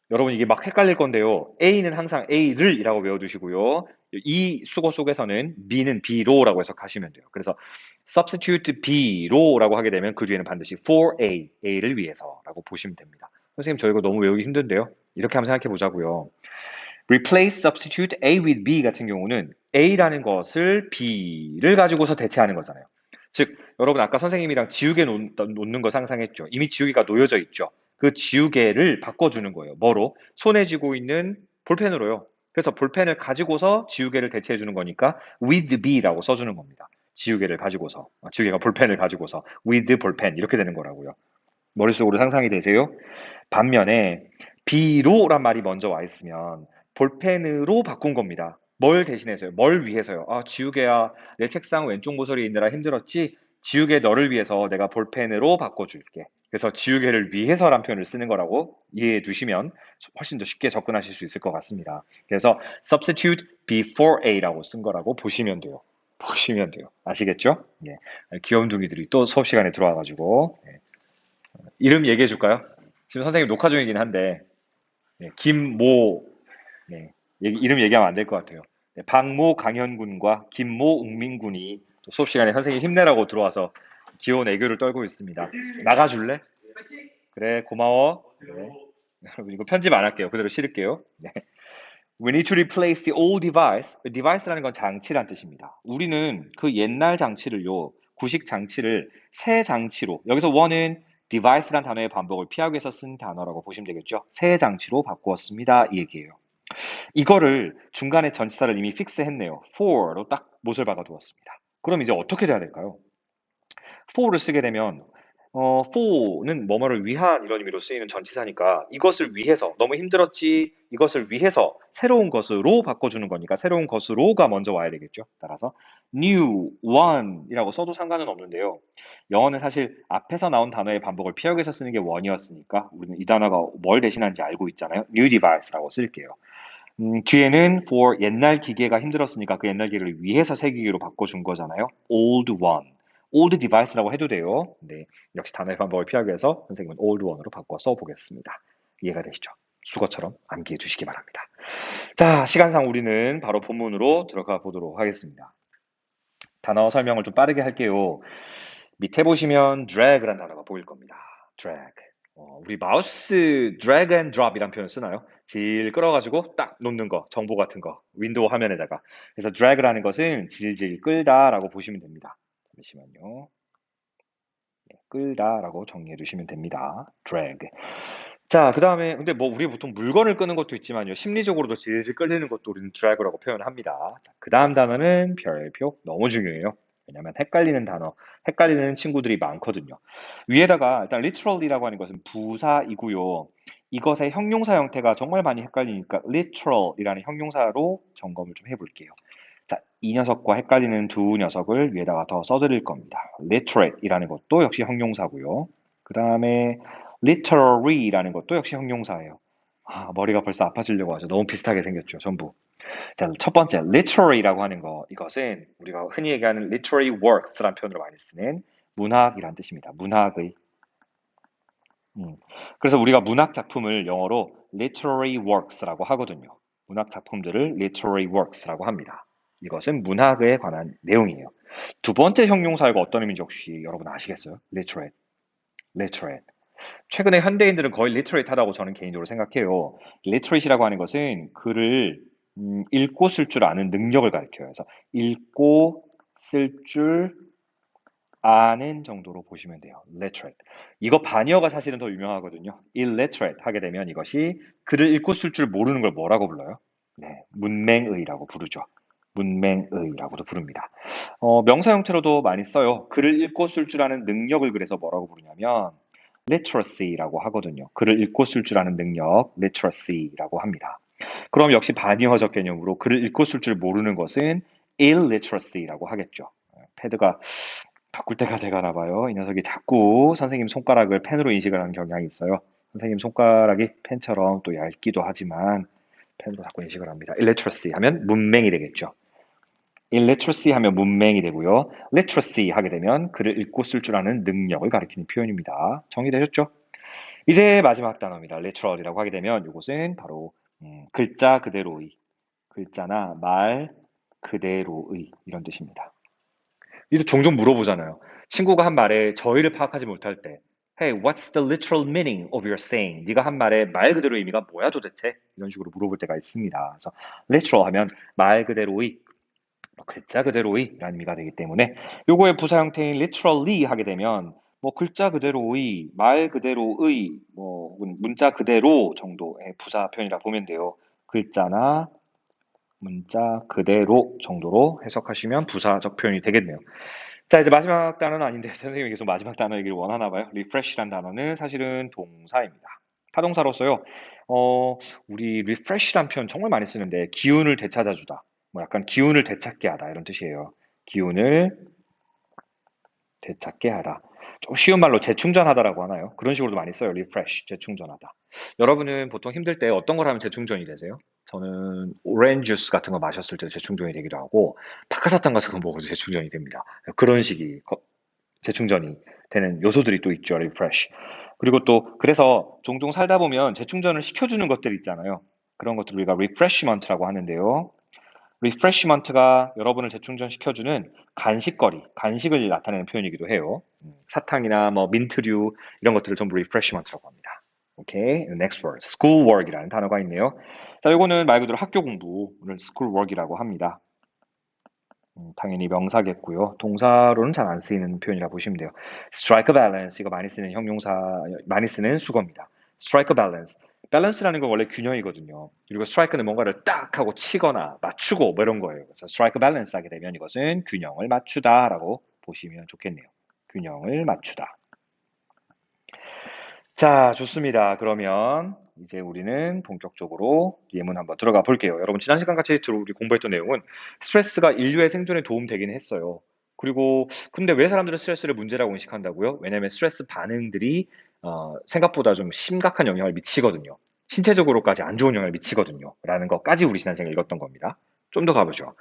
여러분 이게 막 헷갈릴 건데요. A는 항상 A를 이라고 외워두시고요. 이 수거 속에서는 B는 B로라고 해석하시면 돼요. 그래서 substitute B로라고 하게 되면 그 뒤에는 반드시 for A, A를 위해서라고 보시면 됩니다. 선생님 저 이거 너무 외우기 힘든데요. 이렇게 한번 생각해 보자고요. replace, substitute A with B 같은 경우는 A라는 것을 B를 가지고서 대체하는 거잖아요. 즉, 여러분 아까 선생님이랑 지우개 놓는 거 상상했죠. 이미 지우개가 놓여져 있죠. 그 지우개를 바꿔주는 거예요. 뭐로? 손에 쥐고 있는 볼펜으로요. 그래서 볼펜을 가지고서 지우개를 대체해 주는 거니까 with B라고 써주는 겁니다. 지우개를 가지고서, 지우개가 볼펜을 가지고서 with 볼펜 이렇게 되는 거라고요. 머릿속으로 상상이 되세요? 반면에 B로란 말이 먼저 와 있으면 볼펜으로 바꾼 겁니다. 뭘 대신해서요? 뭘 위해서요? 아, 지우개야, 내 책상 왼쪽 모서리에 있느라 힘들었지? 지우개 너를 위해서 내가 볼펜으로 바꿔줄게. 그래서 지우개를 위해서란 표현을 쓰는 거라고 이해해 두시면 훨씬 더 쉽게 접근하실 수 있을 것 같습니다. 그래서 substitute before A라고 쓴 거라고 보시면 돼요. 보시면 돼요. 아시겠죠? 네. 귀염둥이들이 또 수업 시간에 들어와가지고 네. 이름 얘기해 줄까요? 지금 선생님 녹화 중이긴 한데 네, 김모 네, 이름 얘기하면 안 될 것 같아요. 네, 박모 강현군과 김모 웅민군이 또 수업 시간에 선생님 힘내라고 들어와서 귀여운 애교를 떨고 있습니다. 나가줄래? 그래, 고마워. 네. 이거 편집 안 할게요. 그대로 실을게요. 네. We need to replace the old device. device라는 건 장치란 뜻입니다. 우리는 그 옛날 장치를요, 구식 장치를 새 장치로, 여기서 one은 device란 단어의 반복을 피하기 위해서 쓴 단어라고 보시면 되겠죠. 새 장치로 바꾸었습니다. 이 얘기예요. 이거를 중간에 전치사를 이미 픽스했네요. for로 딱 못을 박아두었습니다. 그럼 이제 어떻게 돼야 될까요? for를 쓰게 되면 for는 뭐뭐를 위한 이런 의미로 쓰이는 전치사니까 이것을 위해서 너무 힘들었지 이것을 위해서 새로운 것으로 바꿔주는 거니까 새로운 것으로가 먼저 와야 되겠죠. 따라서 new one이라고 써도 상관은 없는데요. 영어는 사실 앞에서 나온 단어의 반복을 피하기 위해서 쓰는 게 one이었으니까 우리는 이 단어가 뭘 대신하는지 알고 있잖아요. new device라고 쓸게요. 뒤에는 for 옛날 기계가 힘들었으니까 그 옛날 기계를 위해서 새 기계로 바꿔준 거잖아요. old one. old device라고 해도 돼요. 네, 역시 단어의 반복을 피하기 위해서 선생님은 old one으로 바꿔 써보겠습니다. 이해가 되시죠? 수거처럼 암기해 주시기 바랍니다. 자, 시간상 우리는 바로 본문으로 들어가 보도록 하겠습니다. 단어 설명을 좀 빠르게 할게요. 밑에 보시면 drag라는 단어가 보일 겁니다. drag. 우리 마우스 drag and drop 이란 표현 쓰나요? 질 끌어가지고 딱 놓는 거, 정보 같은 거, 윈도우 화면에다가. 그래서 drag라는 것은 질질 끌다라고 보시면 됩니다. 잠시만요. 네, 끌다라고 정리해 주시면 됩니다. drag. 자, 그 다음에, 근데 뭐, 우리 보통 물건을 끄는 것도 있지만요. 심리적으로도 질질 끌리는 것도 우리는 drag라고 표현합니다. 자, 그 다음 단어는 별표. 너무 중요해요. 왜냐면 헷갈리는 단어, 헷갈리는 친구들이 많거든요. 위에다가 일단 literally라고 하는 것은 부사이고요. 이것의 형용사 형태가 정말 많이 헷갈리니까 literal이라는 형용사로 점검을 좀 해볼게요. 자, 이 녀석과 헷갈리는 두 녀석을 위에다가 더 써드릴 겁니다. literate이라는 것도 역시 형용사고요. 그 다음에 literary라는 것도 역시 형용사예요. 아, 머리가 벌써 아파지려고 하죠. 너무 비슷하게 생겼죠, 전부. 자, 첫 번째, literary라고 하는 거, 이것은 우리가 흔히 얘기하는 literary works라는 표현으로 많이 쓰는 문학이란 뜻입니다. 문학의. 그래서 우리가 문학 작품을 영어로 literary works라고 하거든요. 문학 작품들을 literary works라고 합니다. 이것은 문학에 관한 내용이에요. 두 번째 형용사가 어떤 의미인지 혹시 여러분 아시겠어요? literate, literate. 최근에 현대인들은 거의 literate하다고 저는 개인적으로 생각해요. literate이라고 하는 것은 글을 읽고 쓸 줄 아는 능력을 가리켜요. 그래서 읽고 쓸 줄 아는 정도로 보시면 돼요. literate. 이거 반어가 사실은 더 유명하거든요. illiterate 하게 되면 이것이 글을 읽고 쓸 줄 모르는 걸 뭐라고 불러요? 네, 문맹의라고 부르죠. 문맹의라고도 부릅니다. 명사 형태로도 많이 써요. 글을 읽고 쓸 줄 아는 능력을 그래서 뭐라고 부르냐면 literacy라고 하거든요. 글을 읽고 쓸 줄 아는 능력, literacy라고 합니다. 그럼 역시 반의어적 개념으로 글을 읽고 쓸 줄 모르는 것은 illiteracy라고 하겠죠. 패드가 바꿀 때가 돼가나 봐요. 이 녀석이 자꾸 선생님 손가락을 펜으로 인식을 하는 경향이 있어요. 선생님 손가락이 펜처럼 또 얇기도 하지만 펜으로 자꾸 인식을 합니다. illiteracy 하면 문맹이 되겠죠. illiteracy 하면 문맹이 되고요. literacy 하게 되면 글을 읽고 쓸 줄 아는 능력을 가리키는 표현입니다. 정리되셨죠? 이제 마지막 단어입니다. literal이라고 하게 되면 이것은 바로 글자 그대로의, 글자나 말 그대로의 이런 뜻입니다. 이도 종종 물어보잖아요. 친구가 한 말에 저의를 파악하지 못할 때 Hey, what's the literal meaning of your saying? 네가 한 말의 말 그대로 의미가 뭐야 도대체? 이런 식으로 물어볼 때가 있습니다. 그래서 literal 하면 말 그대로의, 글자 그대로의 라는 의미가 되기 때문에 요거의 부사 형태인 literally 하게 되면 뭐 글자 그대로의, 말 그대로의, 뭐 혹은 문자 그대로 정도의 부사 표현이라 보면 돼요. 글자나 문자 그대로 정도로 해석하시면 부사적 표현이 되겠네요. 자, 이제 마지막 단어는 아닌데 선생님이 계속 마지막 단어 얘기를 원하나 봐요. refresh란 단어는 사실은 동사입니다. 타동사로서요. 우리 refresh란 표현 정말 많이 쓰는데 기운을 되찾아주다. 뭐 약간 기운을 되찾게 하다 이런 뜻이에요. 기운을 되찾게 하다. 좀 쉬운 말로 재충전하다라고 하나요? 그런 식으로도 많이 써요. refresh, 재충전하다. 여러분은 보통 힘들 때 어떤 걸 하면 재충전이 되세요? 저는 오렌지 주스 같은 거 마셨을 때 재충전이 되기도 하고 박하사탕 같은 거 먹어도 재충전이 됩니다. 그런 식이 재충전이 되는 요소들이 또 있죠. refresh. 그리고 또 그래서 종종 살다 보면 재충전을 시켜주는 것들 있잖아요. 그런 것들 우리가 refreshment라고 하는데요. refreshment가 여러분을 재충전시켜주는 간식거리, 간식을 나타내는 표현이기도 해요. 사탕이나 뭐 민트류 이런 것들을 전부 refreshment라고 합니다. 오케이, next word, schoolwork이라는 단어가 있네요. 자, 이거는 말 그대로 학교 공부를 schoolwork이라고 합니다. 당연히 명사겠고요. 동사로는 잘 안 쓰이는 표현이라 보시면 돼요. strike a balance 이거 많이 쓰는 형용사, 많이 쓰는 수거입니다. strike a balance. 밸런스라는 건 원래 균형이거든요. 그리고 strike는 뭔가를 딱 하고 치거나 맞추고 뭐 이런 거예요. 그래서 strike a balance 하게 되면 이것은 균형을 맞추다라고 보시면 좋겠네요. 균형을 맞추다. 자, 좋습니다. 그러면 이제 우리는 본격적으로 예문 한번 들어가 볼게요. 여러분, 지난 시간 같이 우리 공부했던 내용은 스트레스가 인류의 생존에 도움되긴 했어요. 그리고 근데 왜 사람들은 스트레스를 문제라고 인식한다고요? 왜냐하면 스트레스 반응들이 생각보다 좀 심각한 영향을 미치거든요. 신체적으로까지 안 좋은 영향을 미치거든요. 라는 것까지 우리 지난 시간에 읽었던 겁니다. 좀 더 가보죠.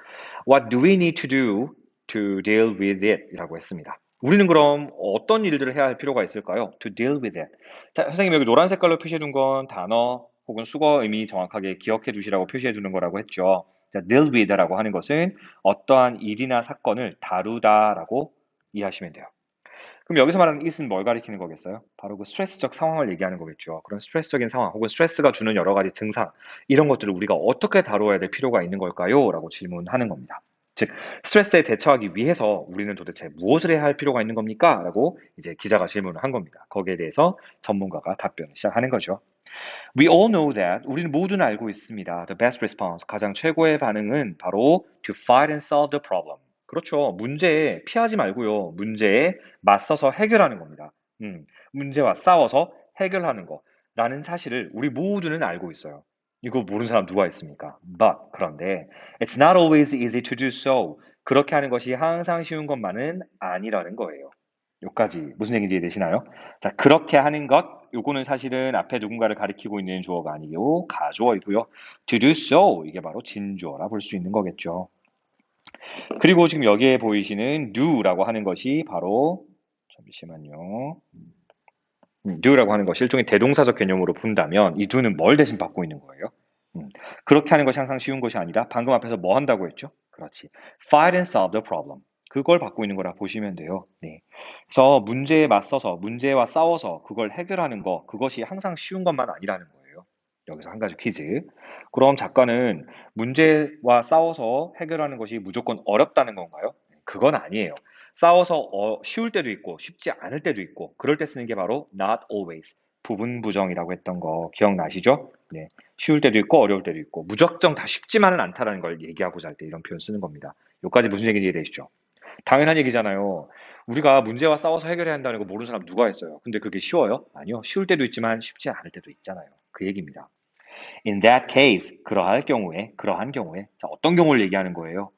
What do we need to do to deal with it? 이라고 했습니다. 우리는 그럼 어떤 일들을 해야 할 필요가 있을까요? To deal with it. 자, 선생님 여기 노란 색깔로 표시해 둔 건 단어 혹은 수거 의미 정확하게 기억해 두시라고 표시해 두는 거라고 했죠. 자, deal with라고 하는 것은 어떠한 일이나 사건을 다루다라고 이해하시면 돼요. 그럼 여기서 말하는 it은 뭘 가리키는 거겠어요? 바로 그 스트레스적 상황을 얘기하는 거겠죠. 그런 스트레스적인 상황 혹은 스트레스가 주는 여러 가지 증상 이런 것들을 우리가 어떻게 다루어야 될 필요가 있는 걸까요? 라고 질문하는 겁니다. 즉 스트레스에 대처하기 위해서 우리는 도대체 무엇을 해야 할 필요가 있는 겁니까? 라고 이제 기자가 질문을 한 겁니다. 거기에 대해서 전문가가 답변을 시작하는 거죠. We all know that 우리는 모두는 알고 있습니다. The best response 가장 최고의 반응은 바로 to fight and solve the problem. 그렇죠. 문제에 피하지 말고요. 문제에 맞서서 해결하는 겁니다. 문제와 싸워서 해결하는 거라는 사실을 우리 모두는 알고 있어요. 이거 모르는 사람 누가 있습니까? But 그런데 it's not always easy to do so. 그렇게 하는 것이 항상 쉬운 것만은 아니라는 거예요. 여기까지 무슨 얘기인지 이해되시나요? 자, 그렇게 하는 것, 요거는 사실은 앞에 누군가를 가리키고 있는 주어가 아니고 가주어이고요. To do so, 이게 바로 진주어라 볼 수 있는 거겠죠. 그리고 지금 여기에 보이시는 do라고 하는 것이 바로, 잠시만요. do라고 하는 것이 일종의 대동사적 개념으로 본다면 이 do는 뭘 대신 받고 있는 거예요? 그렇게 하는 것이 항상 쉬운 것이 아니라 방금 앞에서 뭐 한다고 했죠? 그렇지. Fight and solve the problem. 그걸 받고 있는 거라 보시면 돼요. 네. 그래서 문제에 맞서서 문제와 싸워서 그걸 해결하는 거 그것이 항상 쉬운 것만 아니라는 거예요. 여기서 한 가지 퀴즈. 그럼 작가는 문제와 싸워서 해결하는 것이 무조건 어렵다는 건가요? 그건 아니에요. 싸워서 쉬울 때도 있고 쉽지 않을 때도 있고 그럴 때 쓰는 게 바로 not always. 부분 부정이라고 했던 거 기억나시죠? 네. 쉬울 때도 있고 어려울 때도 있고 무작정 다 쉽지만은 않다라는 걸 얘기하고자 할 때 이런 표현 쓰는 겁니다. 여기까지 무슨 얘기인지 이해되시죠? 당연한 얘기잖아요. 우리가 문제와 싸워서 해결해야 한다는 거 모르는 사람 누가 있어요? 근데 그게 쉬워요? 아니요. 쉬울 때도 있지만 쉽지 않을 때도 있잖아요. 그 얘기입니다. In that case, 그러한 경우에, 자, 어떤 경우를 얘기하는 거예요?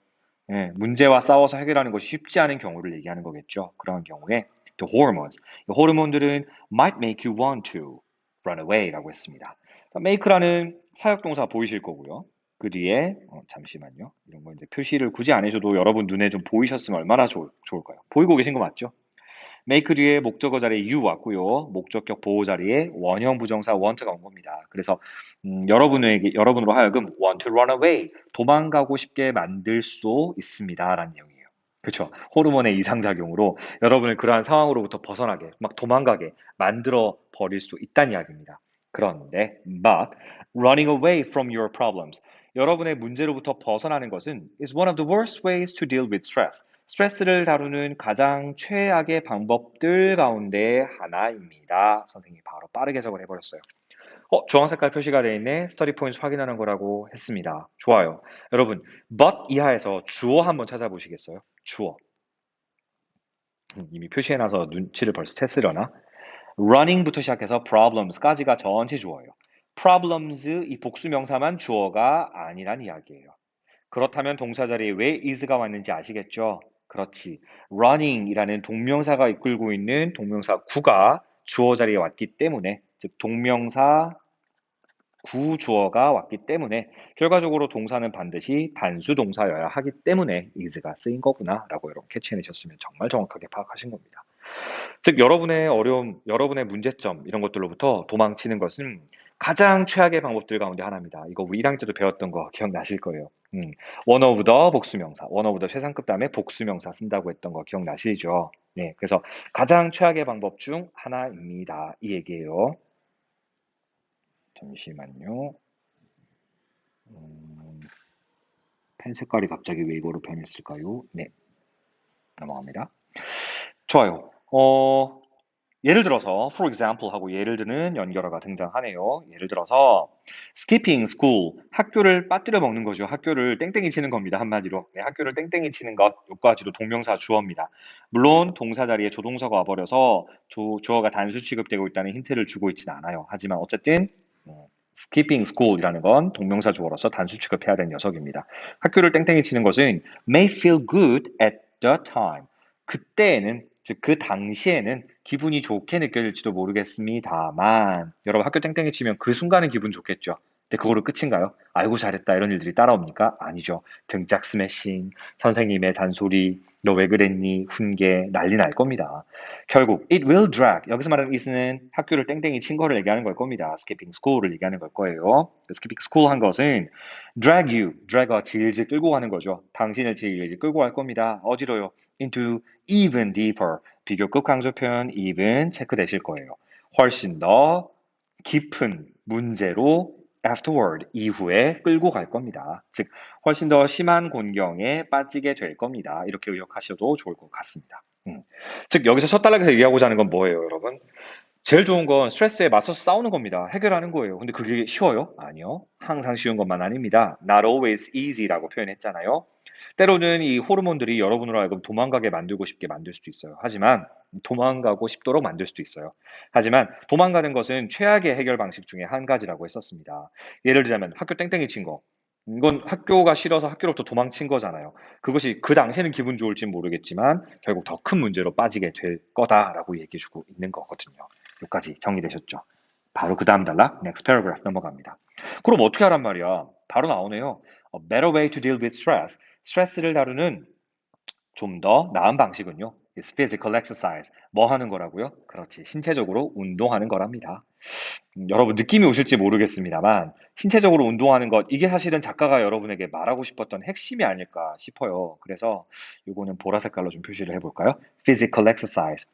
예, 문제와 싸워서 해결하는 것이 쉽지 않은 경우를 얘기하는 거겠죠. 그런 경우에 the hormones, 이 호르몬들은 might make you want to run away라고 했습니다. make라는 사역동사 보이실 거고요. 그 뒤에 잠시만요. 이런 거 이제 표시를 굳이 안 해줘도 여러분 눈에 좀 보이셨으면 얼마나 좋을까요? 보이고 계신 거 맞죠? make 뒤에 목적어 자리에 you 왔고요. 목적격 보호 자리에 원형 부정사 want가 온 겁니다. 그래서 여러분으로 하여금 want to run away, 도망가고 싶게 만들 수도 있습니다라는 내용이에요. 그렇죠. 호르몬의 이상작용으로 여러분을 그러한 상황으로부터 벗어나게, 막 도망가게 만들어 버릴 수 있다는 이야기입니다. 그런데 but running away from your problems, 여러분의 문제로부터 벗어나는 것은 is one of the worst ways to deal with stress. 스트레스를 다루는 가장 최악의 방법들 가운데 하나입니다. 선생님이 바로 빠르게 해석을 해버렸어요. 주황 색깔 표시가 되어 있네. 스터디 포인트 확인하는 거라고 했습니다. 좋아요. 여러분, but 이하에서 주어 한번 찾아보시겠어요? 주어. 이미 표시해놔서 눈치를 벌써 챘으려나? running부터 시작해서 problems까지가 전체 주어예요. problems 이 복수 명사만 주어가 아니란 이야기예요. 그렇다면 동사 자리에 왜 is가 왔는지 아시겠죠? 그렇지. running이라는 동명사가 이끌고 있는 동명사 구가 주어 자리에 왔기 때문에, 즉 동명사 구 주어가 왔기 때문에 결과적으로 동사는 반드시 단수 동사여야 하기 때문에 is가 쓰인 거구나라고 여러분 캐치해내셨으면 정말 정확하게 파악하신 겁니다. 즉 여러분의 어려움, 여러분의 문제점 이런 것들로부터 도망치는 것은 가장 최악의 방법들 가운데 하나입니다. 이거 우리 1학년 때도 배웠던 거 기억나실 거예요. one of the 복수명사, one of the 최상급 다음에 복수명사 쓴다고 했던 거 기억나시죠? 네, 그래서 가장 최악의 방법 중 하나입니다. 이 얘기예요. 잠시만요. 펜 색깔이 갑자기 왜 이거로 변했을까요? 네, 넘어갑니다. 좋아요. 예를 들어서 for example 하고 예를 드는 연결어가 등장하네요. 예를 들어서 skipping school, 학교를 빠뜨려 먹는 거죠. 학교를 땡땡이 치는 겁니다. 한마디로. 네, 학교를 땡땡이 치는 것, 요까지도 동명사 주어입니다. 물론 동사 자리에 조동사가 와버려서 주어가 단수 취급되고 있다는 힌트를 주고 있지는 않아요. 하지만 어쨌든 skipping school이라는 건 동명사 주어로서 단수 취급해야 되는 녀석입니다. 학교를 땡땡이 치는 것은 may feel good at the time. 그때에는, 즉 그 당시에는 기분이 좋게 느껴질지도 모르겠습니다만, 여러분 학교 땡땡이 치면 그 순간은 기분 좋겠죠. 근데 그거로 끝인가요? 아이고 잘했다 이런 일들이 따라옵니까? 아니죠. 등짝 스매싱, 선생님의 잔소리, 너 왜 그랬니? 훈계, 난리 날 겁니다. 결국 it will drag, 여기서 말하는 it는 학교를 땡땡이 친 거를 얘기하는 걸 겁니다. skipping school을 얘기하는 걸 거예요. skipping school 한 것은 drag you, drag가 질질 끌고 가는 거죠. 당신을 질질 끌고 갈 겁니다. 어디로요? into even deeper, 비교급 강조 표현 even 체크되실 거예요. 훨씬 더 깊은 문제로 afterward, 이후에 끌고 갈 겁니다. 즉, 훨씬 더 심한 곤경에 빠지게 될 겁니다. 이렇게 의역하셔도 좋을 것 같습니다. 즉, 여기서 첫 단락에서 얘기하고자 하는 건 뭐예요, 여러분? 제일 좋은 건 스트레스에 맞서서 싸우는 겁니다. 해결하는 거예요. 근데 그게 쉬워요? 아니요. 항상 쉬운 것만 아닙니다. Not always easy라고 표현했잖아요. 때로는 이 호르몬들이 여러분으로 하여금 도망가게 만들고 싶게 만들 수도 있어요. 하지만 도망가고 싶도록 만들 수도 있어요. 하지만 도망가는 것은 최악의 해결 방식 중에 한 가지라고 했었습니다. 예를 들자면 학교 땡땡이 친 거. 이건 학교가 싫어서 학교로부터 도망친 거잖아요. 그것이 그 당시에는 기분 좋을진 모르겠지만 결국 더 큰 문제로 빠지게 될 거다라고 얘기해주고 있는 거거든요. 여기까지 정리되셨죠? 바로 그 다음 단락, next paragraph 넘어갑니다. 그럼 어떻게 하란 말이야? 바로 나오네요. A better way to deal with stress. 스트레스를 다루는 좀 더 나은 방식은요. is physical exercise. 뭐 하는 거라고요? 그렇지. 신체적으로 운동하는 거랍니다. 여러분 느낌이 오실지 모르겠습니다만 신체적으로 운동하는 것 이게 사실은 작가가 여러분에게 말하고 싶었던 핵심이 아닐까 싶어요. 그래서 이거는 보라 색깔로 좀 표시를 해볼까요? physical exercise.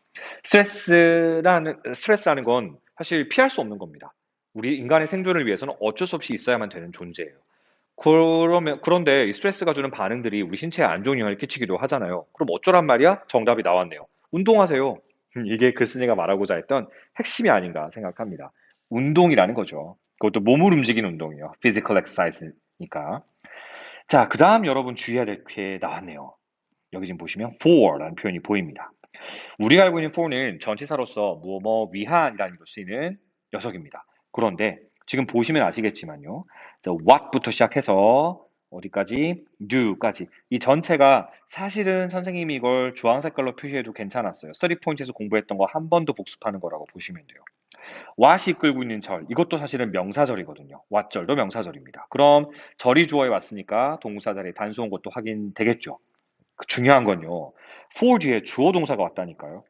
스트레스라는 건 사실 피할 수 없는 겁니다. 우리 인간의 생존을 위해서는 어쩔 수 없이 있어야만 되는 존재예요. 그런데 이 스트레스가 주는 반응들이 우리 신체에 안 좋은 영향을 끼치기도 하잖아요. 그럼 어쩌란 말이야? 정답이 나왔네요. 운동하세요. 이게 글쓴이가 말하고자 했던 핵심이 아닌가 생각합니다. 운동이라는 거죠. 그것도 몸을 움직이는 운동이에요. physical exercise니까. 자, 그 다음 여러분 주의해야 될 게 나왔네요. 여기 지금 보시면 for라는 표현이 보입니다. 우리가 알고 있는 for는 전치사로서 뭐뭐 위한이라는 의미로 쓰이는 녀석입니다. 그런데 지금 보시면 아시겠지만요. 자, what부터 시작해서 어디까지? do까지. 이 전체가 사실은 선생님이 이걸 주황 색깔로 표시해도 괜찮았어요. 스터디 포인트에서 공부했던 거 한 번 더 복습하는 거라고 보시면 돼요. what이 이끌고 있는 절, 이것도 사실은 명사절이거든요. what절도 명사절입니다. 그럼 절이 주어에 왔으니까 동사 자리에 단수한 것도 확인되겠죠. 중요한 건요. for 뒤에 주어 동사가 왔다니까요.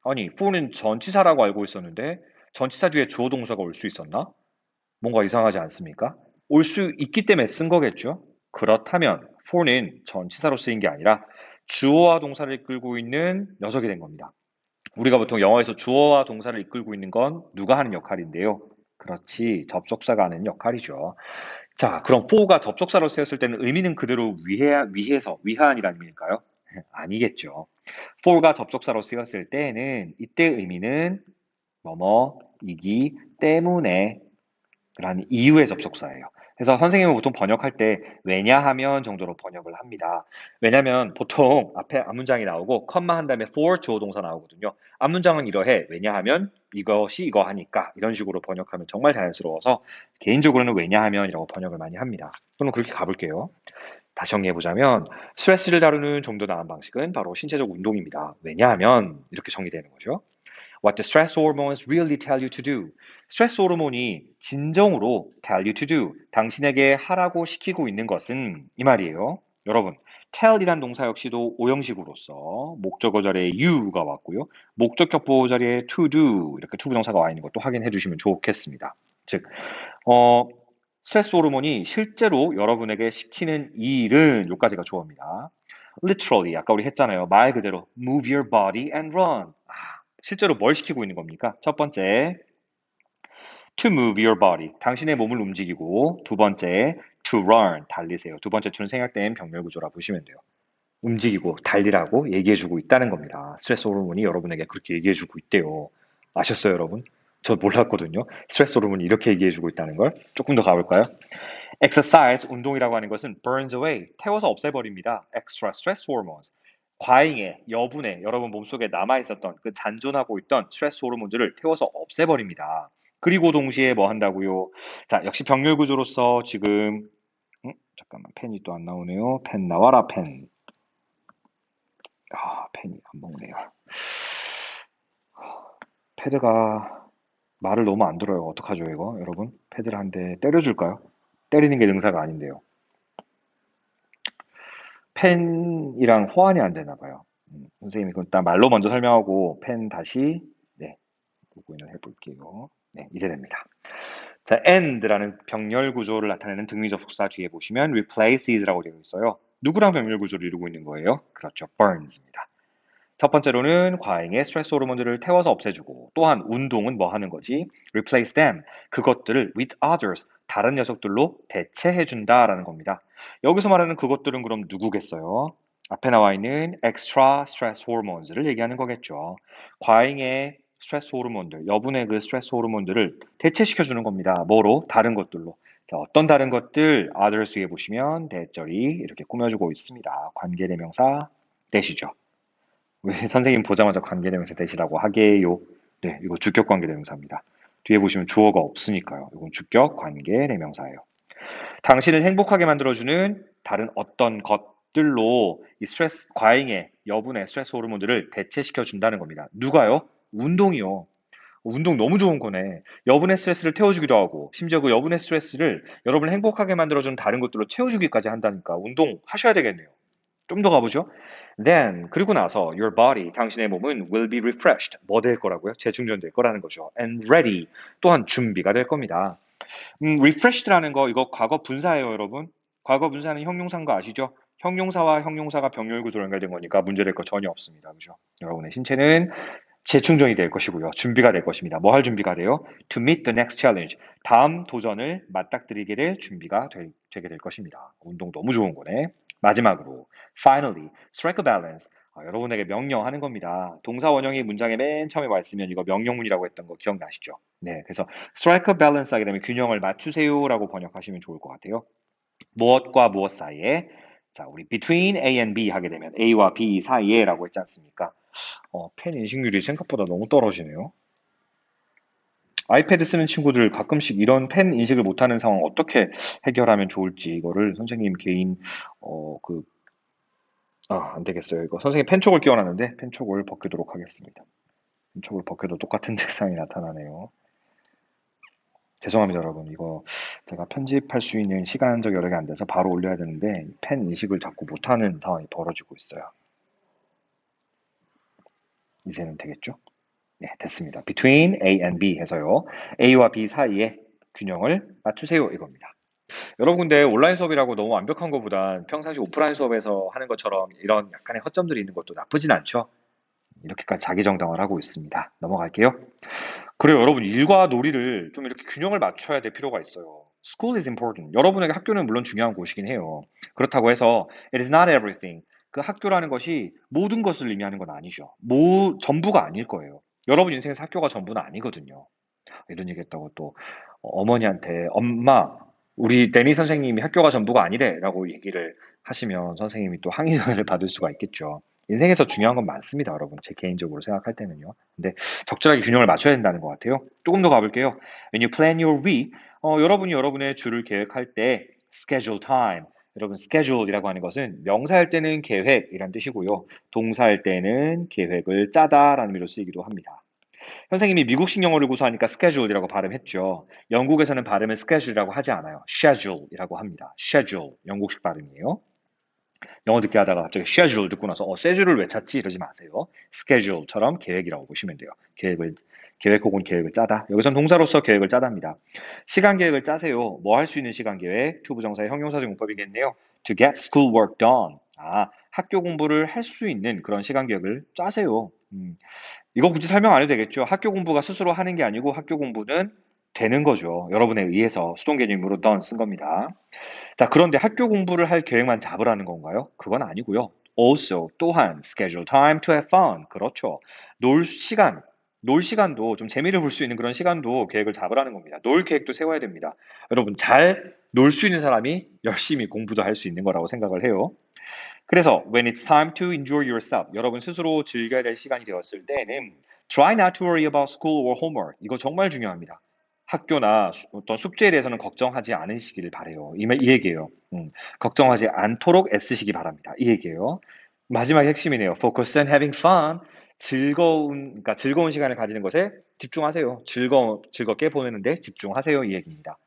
아니, for는 전치사라고 알고 있었는데 전치사 뒤에 주어 동사가 올 수 있었나? 뭔가 이상하지 않습니까? 올 수 있기 때문에 쓴 거겠죠? 그렇다면 for는 전치사로 쓰인 게 아니라 주어와 동사를 이끌고 있는 녀석이 된 겁니다. 우리가 보통 영어에서 주어와 동사를 이끌고 있는 건 누가 하는 역할인데요? 그렇지, 접속사가 하는 역할이죠. 자, 그럼 for가 접속사로 쓰였을 때는 의미는 그대로 위한이라는 의미일까요? 아니겠죠. for가 접속사로 쓰였을 때에는 이때 의미는 뭐뭐이기 때문에 라는 이유의 접속사예요. 그래서 선생님은 보통 번역할 때 왜냐하면 정도로 번역을 합니다. 왜냐하면 보통 앞에 앞문장이 나오고 컴마 한 다음에 for 주어 동사 나오거든요. 앞문장은 이러해. 왜냐하면 이것이 이거 하니까 이런 식으로 번역하면 정말 자연스러워서 개인적으로는 왜냐하면이라고 번역을 많이 합니다. 그럼 그렇게 가볼게요. 다시 정리해보자면 스트레스를 다루는 좀 더 나은 방식은 바로 신체적 운동입니다. 왜냐하면 이렇게 정의되는 거죠. What the stress hormones really tell you to do. 스트레스 호르몬이 진정으로 tell you to do. 당신에게 하라고 시키고 있는 것은 이 말이에요. 여러분, tell이란 동사 역시도 오형식으로서 목적어 자리에 you가 왔고요. 목적격 보호 자리에 to do 이렇게 to 부정사가 와 있는 것도 확인해 주시면 좋겠습니다. 즉, 어, 스트레스 호르몬이 실제로 여러분에게 시키는 일은 요까지가 주어입니다. Literally, 아까 우리 했잖아요. 말 그대로 move your body and run. 실제로 뭘 시키고 있는 겁니까? 첫 번째, to move your body. 당신의 몸을 움직이고, 두 번째, to run. 달리세요. 두 번째 to는 생략된 병렬 구조라 보시면 돼요. 움직이고, 달리라고 얘기해주고 있다는 겁니다. 스트레스 호르몬이 여러분에게 그렇게 얘기해주고 있대요. 아셨어요, 여러분? 저 몰랐거든요. 스트레스 호르몬이 이렇게 얘기해주고 있다는 걸. 조금 더 가볼까요? exercise, 운동이라고 하는 것은 burns away, 태워서 없애버립니다. extra stress hormones. 과잉의, 여분의, 여러분 몸속에 남아있었던 그 잔존하고 있던 스트레스 호르몬들을 태워서 없애버립니다. 그리고 동시에 뭐 한다고요? 자, 역시 병렬 구조로서 지금 잠깐만 펜이 또 안 나오네요. 펜 나와라 펜. 펜이 안 먹네요. 패드가 말을 너무 안 들어요. 어떡하죠 이거? 여러분 패드를 한 대 때려줄까요? 때리는 게 능사가 아닌데요. 펜이랑 호환이 안 되나 봐요. 선생님이 그럼 일단 말로 먼저 설명하고 펜 다시 로그인을 해볼게요. 네, 이제 됩니다. 자, and라는 병렬 구조를 나타내는 등위 접속사 뒤에 보시면 replaces라고 되어 있어요. 누구랑 병렬 구조를 이루고 있는 거예요? 그렇죠, burns입니다. 첫 번째로는 과잉의 스트레스 호르몬들을 태워서 없애주고, 또한 운동은 뭐 하는 거지? replace them, 그것들을 with others, 다른 녀석들로 대체해준다라는 겁니다. 여기서 말하는 그것들은 그럼 누구겠어요? 앞에 나와 있는 extra stress hormones를 얘기하는 거겠죠. 과잉의 스트레스 호르몬들, 여분의 그 스트레스 호르몬들을 대체시켜주는 겁니다. 뭐로? 다른 것들로. 자, 어떤 다른 것들? others 위에 보시면 대절이 이렇게 꾸며주고 있습니다. 관계대명사 대시죠. 왜 선생님 보자마자 관계대명사 대시라고 하게요? 네, 이거 주격 관계대명사입니다. 뒤에 보시면 주어가 없으니까요. 이건 주격 관계대명사예요. 당신을 행복하게 만들어주는 다른 어떤 것들로 이 스트레스, 과잉의 여분의 스트레스 호르몬들을 대체시켜 준다는 겁니다. 누가요? 운동이요. 운동 너무 좋은 거네. 여분의 스트레스를 태워주기도 하고, 심지어 그 여분의 스트레스를 여러분을 행복하게 만들어주는 다른 것들로 채워주기까지 한다니까 운동 하셔야 되겠네요. 좀 더 가보죠. Then, 그리고 나서 your body, 당신의 몸은 will be refreshed. 뭐 될 거라고요? 재충전될 거라는 거죠. And ready, 또한 준비가 될 겁니다. refreshed라는 거 이거 과거 분사예요, 여러분. 과거 분사는 형용사인 거 아시죠? 형용사와 형용사가 병렬 구조로 연결된 거니까 문제될 거 전혀 없습니다. 그죠? 여러분의 신체는 재충전이 될 것이고요. 준비가 될 것입니다. 뭐 할 준비가 돼요? To meet the next challenge. 다음 도전을 맞닥뜨리게 될 준비가 되게 될 것입니다. 운동 너무 좋은 거네. 마지막으로, finally, strike a balance. 여러분에게 명령하는 겁니다. 동사 원형이 문장에 맨 처음에 와 있으면 이거 명령문이라고 했던 거 기억나시죠? 네, 그래서 strike a balance 하게 되면 균형을 맞추세요라고 번역하시면 좋을 것 같아요. 무엇과 무엇 사이에? 자, 우리 between A and B 하게 되면 A와 B 사이에라고 했지 않습니까? 펜 인식률이 생각보다 너무 떨어지네요. 아이패드 쓰는 친구들 가끔씩 이런 펜 인식을 못하는 상황 어떻게 해결하면 좋을지 이거를 선생님 개인 그 안 되겠어요. 이거 선생님 펜촉을 끼워놨는데 펜촉을 벗기도록 하겠습니다. 펜촉을 벗겨도 똑같은 색상이 나타나네요. 죄송합니다, 여러분. 이거 제가 편집할 수 있는 시간적 여력이 안 돼서 바로 올려야 되는데 펜 인식을 자꾸 못하는 상황이 벌어지고 있어요. 이제는 되겠죠? 네, 됐습니다. Between A and B 해서요. A와 B 사이에 균형을 맞추세요 이겁니다. 여러분 근데 온라인 수업이라고 너무 완벽한 것보단 평상시 오프라인 수업에서 하는 것처럼 이런 약간의 허점들이 있는 것도 나쁘진 않죠. 이렇게까지 자기 정당화를 하고 있습니다. 넘어갈게요. 그래요, 여러분. 일과 놀이를 좀 이렇게 균형을 맞춰야 될 필요가 있어요. School is important. 여러분에게 학교는 물론 중요한 곳이긴 해요. 그렇다고 해서 it is not everything. 그 학교라는 것이 모든 것을 의미하는 건 아니죠. 전부가 아닐 거예요. 여러분 인생에서 학교가 전부는 아니거든요. 이런 얘기 했다고 또 어머니한테 엄마, 우리 데니 선생님이 학교가 전부가 아니래라고 얘기를 하시면 선생님이 또 항의 전화를 받을 수가 있겠죠. 인생에서 중요한 건 많습니다, 여러분. 제 개인적으로 생각할 때는요. 근데 적절하게 균형을 맞춰야 된다는 것 같아요. 조금 더 가볼게요. When you plan your week, 여러분이 여러분의 주를 계획할 때 schedule time. 여러분, schedule이라고 하는 것은 명사할 때는 계획이란 뜻이고요. 동사할 때는 계획을 짜다라는 의미로 쓰이기도 합니다. 선생님이 미국식 영어를 구사하니까 schedule이라고 발음했죠. 영국에서는 발음을 schedule이라고 하지 않아요. schedule이라고 합니다. schedule, 영국식 발음이에요. 영어 듣기 하다가 갑자기 schedule 듣고 나서 schedule를 왜 찾지? 이러지 마세요. schedule처럼 계획이라고 보시면 돼요. 계획 혹은 계획을 짜다. 여기선 동사로서 계획을 짜답니다. 시간 계획을 짜세요. 뭐 할 수 있는 시간 계획? 투부정사의 형용사적 용법이겠네요. To get school work done. 학교 공부를 할 수 있는 그런 시간 계획을 짜세요. 이거 굳이 설명 안 해도 되겠죠. 학교 공부가 스스로 하는 게 아니고 학교 공부는 되는 거죠. 여러분에 의해서 수동 개념으로 done 쓴 겁니다. 자, 그런데 학교 공부를 할 계획만 잡으라는 건가요? 그건 아니고요. Also, 또한 schedule time to have fun. 그렇죠. 놀 시간, 놀 시간도 좀 재미를 볼 수 있는 그런 시간도 계획을 잡으라는 겁니다. 놀 계획도 세워야 됩니다. 여러분, 잘 놀 수 있는 사람이 열심히 공부도 할 수 있는 거라고 생각을 해요. 그래서 when it's time to enjoy yourself, 여러분 스스로 즐겨야 될 시간이 되었을 때는 try not to worry about school or homework. 이거 정말 중요합니다. 학교나 어떤 숙제에 대해서는 걱정하지 않으시기를 바래요. 이 얘기예요. 걱정하지 않도록 애쓰시기 바랍니다. 이 얘기예요. 마지막 핵심이네요. Focus on having fun. 그러니까 즐거운 시간을 가지는 것에 집중하세요. 즐겁게 보내는데 집중하세요. 이 얘기입니다.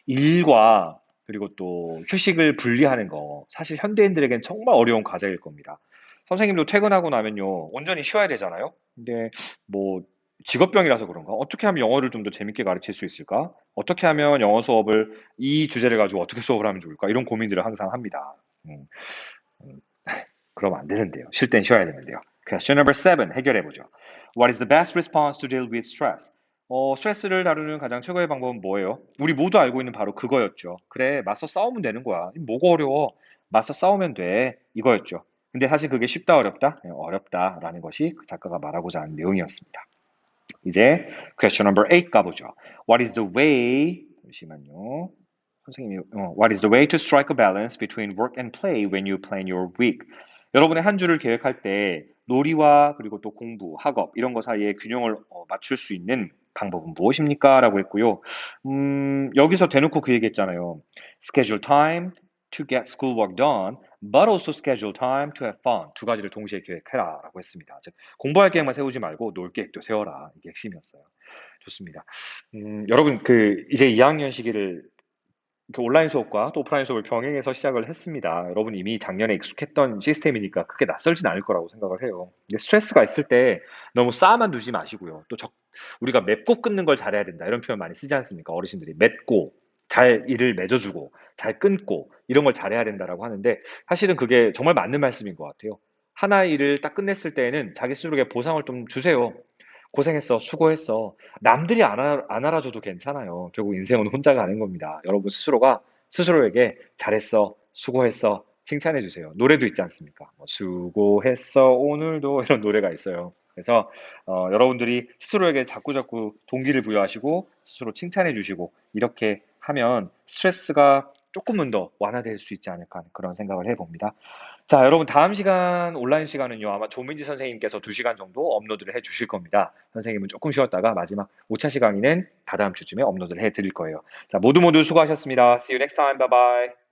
일과 그리고 또 휴식을 분리하는 거 사실 현대인들에겐 정말 어려운 과제일 겁니다. 선생님도 퇴근하고 나면요 온전히 쉬어야 되잖아요. 근데 뭐 직업병이라서 그런가? 어떻게 하면 영어를 좀 더 재밌게 가르칠 수 있을까? 어떻게 하면 영어 수업을 이 주제를 가지고 어떻게 수업을 하면 좋을까? 이런 고민들을 항상 합니다. 음, 음, 그러면 안 되는데요. 쉴 땐 쉬어야 되는데요. Question number 7 해결해 보죠. What is the best response to deal with stress? 스트레스를 다루는 가장 최고의 방법은 뭐예요? 우리 모두 알고 있는 바로 그거였죠. 그래, 맞서 싸우면 되는 거야. 뭐가 어려워? 맞서 싸우면 돼. 이거였죠. 근데 사실 그게 쉽다, 어렵다? 네, 어렵다라는 것이 그 작가가 말하고자 하는 내용이었습니다. 이제 question number 8 가보죠. What is the way? 잠시만요. 선생님이 What is the way to strike a balance between work and play when you plan your week? 여러분의 한 주를 계획할 때 놀이와 그리고 또 공부, 학업 이런 거 사이에 균형을 맞출 수 있는 방법은 무엇입니까? 라고 했고요. 여기서 대놓고 그 얘기했잖아요. Schedule time to get schoolwork done, but also schedule time to have fun. 두 가지를 동시에 계획해라 라고 했습니다. 즉, 공부할 계획만 세우지 말고 놀 계획도 세워라. 이게 핵심이었어요. 좋습니다. 여러분, 이제 2학년 시기를 온라인 수업과 또 오프라인 수업을 병행해서 시작을 했습니다. 여러분 이미 작년에 익숙했던 시스템이니까 크게 낯설진 않을 거라고 생각을 해요. 근데 스트레스가 있을 때 너무 쌓아만 두지 마시고요. 우리가 맺고 끊는 걸 잘해야 된다. 이런 표현 많이 쓰지 않습니까? 어르신들이 맺고 잘 일을 맺어주고 잘 끊고 이런 걸 잘해야 된다라고 하는데 사실은 그게 정말 맞는 말씀인 것 같아요. 하나의 일을 딱 끝냈을 때에는 자기 스스로에게 보상을 좀 주세요. 고생했어, 수고했어. 남들이 안 알아줘도 괜찮아요. 결국 인생은 혼자 가는 겁니다. 여러분 스스로가 스스로에게 잘했어, 수고했어, 칭찬해 주세요. 노래도 있지 않습니까? 뭐 수고했어 오늘도 이런 노래가 있어요. 그래서 여러분들이 스스로에게 자꾸자꾸 동기를 부여하시고 스스로 칭찬해 주시고 이렇게 하면 스트레스가 조금은 더 완화될 수 있지 않을까 하는 그런 생각을 해봅니다. 자, 여러분 다음 시간 온라인 시간은요. 아마 조민지 선생님께서 2시간 정도 업로드를 해 주실 겁니다. 선생님은 조금 쉬었다가 마지막 5차 시간에는 다다음 주쯤에 업로드를 해 드릴 거예요. 자, 모두 모두 수고하셨습니다. See you next time. Bye bye.